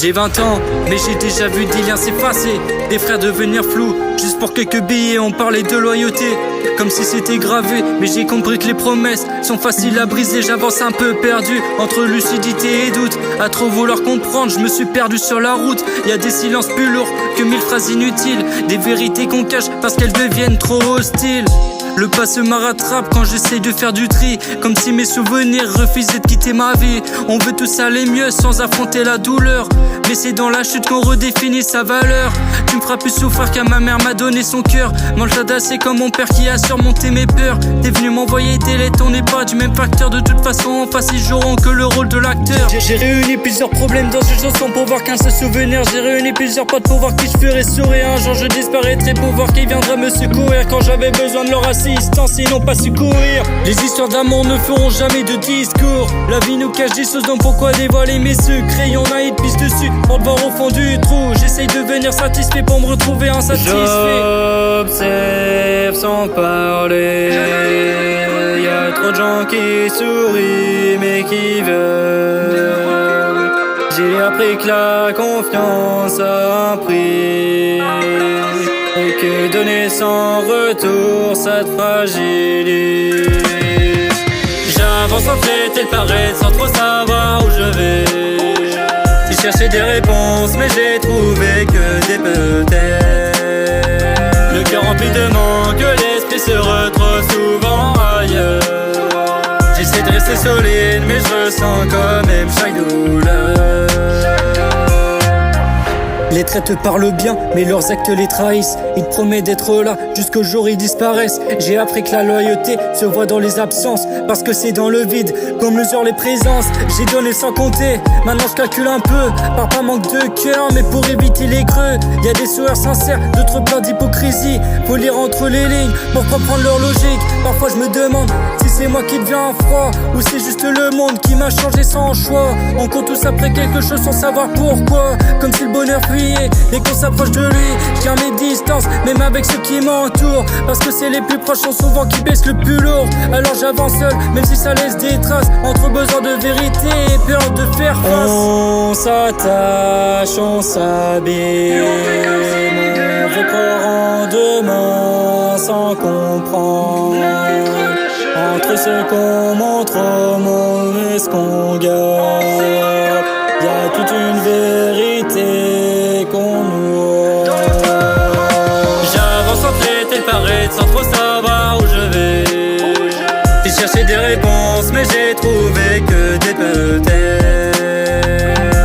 J'ai 20 ans, mais j'ai déjà vu des liens s'effacer, des frères devenir flous, juste pour quelques billets on parlait de loyauté, comme si c'était gravé. Mais j'ai compris que les promesses sont faciles à briser, j'avance un peu perdu, entre lucidité et doute. À trop vouloir comprendre, je me suis perdu sur la route. Y a des silences plus lourds que 1000 phrases inutiles, des vérités qu'on cache parce qu'elles deviennent trop hostiles. Le passé me rattrape quand j'essaye de faire du tri, comme si mes souvenirs refusaient de quitter ma vie. On veut tous aller mieux sans affronter la douleur, mais c'est dans la chute qu'on redéfinit sa valeur. Tu me feras plus souffrir qu'à ma mère m'a donné son cœur. Manjada, c'est comme mon père qui a surmonté mes peurs. T'es venu m'envoyer des lettres, on n'est pas du même facteur. De toute façon en face ils joueront que le rôle de l'acteur. J'ai réuni plusieurs problèmes dans une chanson pour voir qu'un seul souvenir. J'ai réuni plusieurs potes pour voir qui je ferais sourire. Un jour je disparaîtrai pour voir qui viendra me secourir quand j'avais besoin de leur assistance, ils n'ont pas su courir. Les histoires d'amour ne feront jamais de discours. La vie nous cache des choses, donc pourquoi dévoiler mes secrets? Y'en a une piste dessus pour te voir au fond du trou. J'essaye de devenir satisfait pour me retrouver insatisfait. J'observe sans parler, y'a trop de gens qui sourient mais qui veulent. J'ai appris que la confiance a un prix, et que donner sans retour ça te fragilise. J'avance en fait et le paraît sans trop savoir où je vais. J'ai cherché des réponses mais j'ai trouvé que des peut-être. Le cœur rempli de manque, l'esprit se retrouve souvent ailleurs. J'essaie de rester solide mais je ressens quand même chaque douleur. Les traits te parlent bien, mais leurs actes les trahissent. Ils te promettent d'être là, jusqu'au jour ils disparaissent. J'ai appris que la loyauté se voit dans les absences, parce que c'est dans le vide qu'on mesure les présences. J'ai donné sans compter, maintenant je calcule un peu, par manque de cœur, mais pour éviter les creux. Y'a des sourires sincères, d'autres pleins d'hypocrisie. Faut lire entre les lignes, pour comprendre leur logique. Parfois je me demande si c'est moi qui deviens froid, ou c'est juste le monde qui m'a changé sans choix. On court tous après quelque chose sans savoir pourquoi, comme si le bonheur fuyait dès qu'on s'approche de lui. Je tiens mes distances, même avec ceux qui m'entourent, parce que c'est les plus proches sont souvent qui baissent le plus lourd. Alors j'avance seul, même si ça laisse des traces, entre besoin de vérité et peur de faire face. On s'attache, on s'habille, on veut croire en demain sans comprendre. Entre ce qu'on montre au monde et ce qu'on garde, y'a toute une vérité qu'on nous. J'avance en fait et paraît sans trop savoir où je vais. J'ai cherché des réponses mais j'ai trouvé que des peut-être.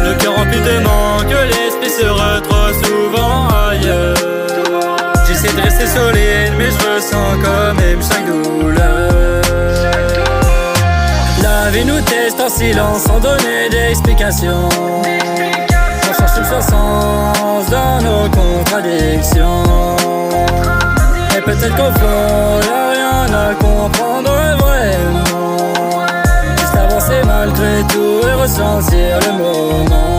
Le cœur rempli de manque, l'esprit se retrouve souvent ailleurs. J'essaie de rester solide mais je ressens quand même chaque douleur. La vie nous teste en silence sans donner d'explications. On cherche tout le sens dans nos contradictions. Et peut-être qu'au fond y'a rien à comprendre vraiment. Juste avancer malgré tout et ressentir le moment.